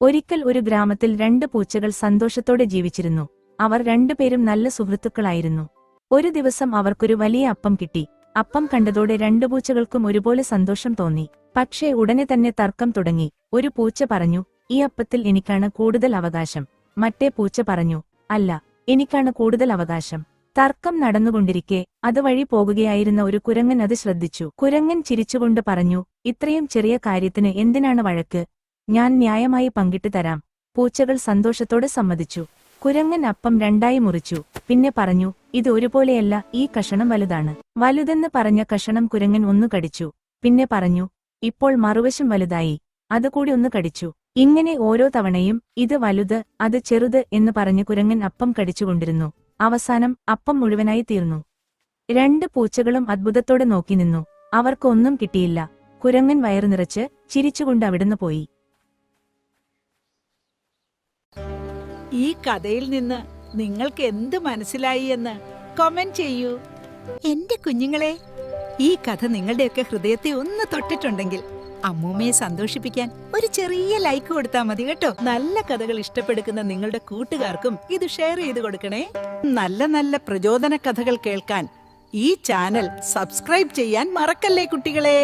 ഒരിക്കൽ ഒരു ഗ്രാമത്തിൽ 2 പൂച്ചകൾ സന്തോഷത്തോടെ ജീവിച്ചിരുന്നു. അവർ രണ്ടുപേരും നല്ല സുഹൃത്തുക്കളായിരുന്നു. ഒരു ദിവസം അവർക്കൊരു വലിയ അപ്പം കിട്ടി. അപ്പം കണ്ടതോടെ 2 പൂച്ചകൾക്കും ഒരുപോലെ സന്തോഷം തോന്നി. പക്ഷേ ഉടനെ തന്നെ തർക്കം തുടങ്ങി. ഒരു പൂച്ച പറഞ്ഞു, "ഈ അപ്പത്തിൽ എനിക്കാണ് കൂടുതൽ അവകാശം." മറ്റേ പൂച്ച പറഞ്ഞു, "അല്ല, എനിക്കാണ് കൂടുതൽ അവകാശം." തർക്കം നടന്നുകൊണ്ടിരിക്കെ അതുവഴി പോകുകയായിരുന്ന ഒരു കുരങ്ങൻ അത് ശ്രദ്ധിച്ചു. കുരങ്ങൻ ചിരിച്ചുകൊണ്ട് പറഞ്ഞു, "ഇത്രയും ചെറിയ കാര്യത്തിന് എന്തിനാണ് വഴക്ക്? ഞാൻ ന്യായമായി പങ്കിട്ട് തരാം." പൂച്ചകൾ സന്തോഷത്തോടെ സമ്മതിച്ചു. കുരങ്ങൻ അപ്പം 2ആയി മുറിച്ചു. പിന്നെ പറഞ്ഞു, "ഇത് ഒരുപോലെയല്ല, ഈ കഷണം വലുതാണ്." വലുതെന്ന് പറഞ്ഞ കഷണം കുരങ്ങൻ ഒന്നു കടിച്ചു. പിന്നെ പറഞ്ഞു, "ഇപ്പോൾ മറുവശം വലുതായി, അതുകൂടി ഒന്ന് കടിച്ചു." ഇങ്ങനെ ഓരോ തവണയും ഇത് വലുത്, അത് ചെറുത് എന്ന് പറഞ്ഞ് കുരങ്ങൻ അപ്പം കടിച്ചുകൊണ്ടിരുന്നു. അവസാനം അപ്പം മുഴുവനായി തീർന്നു. 2 പൂച്ചകളും അത്ഭുതത്തോടെ നോക്കി നിന്നു. അവർക്ക് ഒന്നും കിട്ടിയില്ല. കുരങ്ങൻ വയറു നിറച്ച് ചിരിച്ചുകൊണ്ട് അവിടുന്ന് പോയി. ഈ കഥയിൽ നിന്ന് നിങ്ങൾക്ക് എന്ത് മനസ്സിലായി എന്ന് കമന്റ് ചെയ്യൂ. എന്റെ കുഞ്ഞുങ്ങളെ, ഈ കഥ നിങ്ങളുടെയൊക്കെ ഹൃദയത്തെ ഒന്ന് തൊട്ടിട്ടുണ്ടെങ്കിൽ അമ്മൂമ്മയെ സന്തോഷിപ്പിക്കാൻ ഒരു ചെറിയ ലൈക്ക് കൊടുത്താൽ മതി കേട്ടോ. നല്ല കഥകൾ ഇഷ്ടപ്പെടുന്ന നിങ്ങളുടെ കൂട്ടുകാർക്കും ഇത് ഷെയർ ചെയ്ത് കൊടുക്കണേ. നല്ല നല്ല പ്രചോദന കഥകൾ കേൾക്കാൻ ഈ ചാനൽ സബ്സ്ക്രൈബ് ചെയ്യാൻ മറക്കല്ലേ കുട്ടികളെ.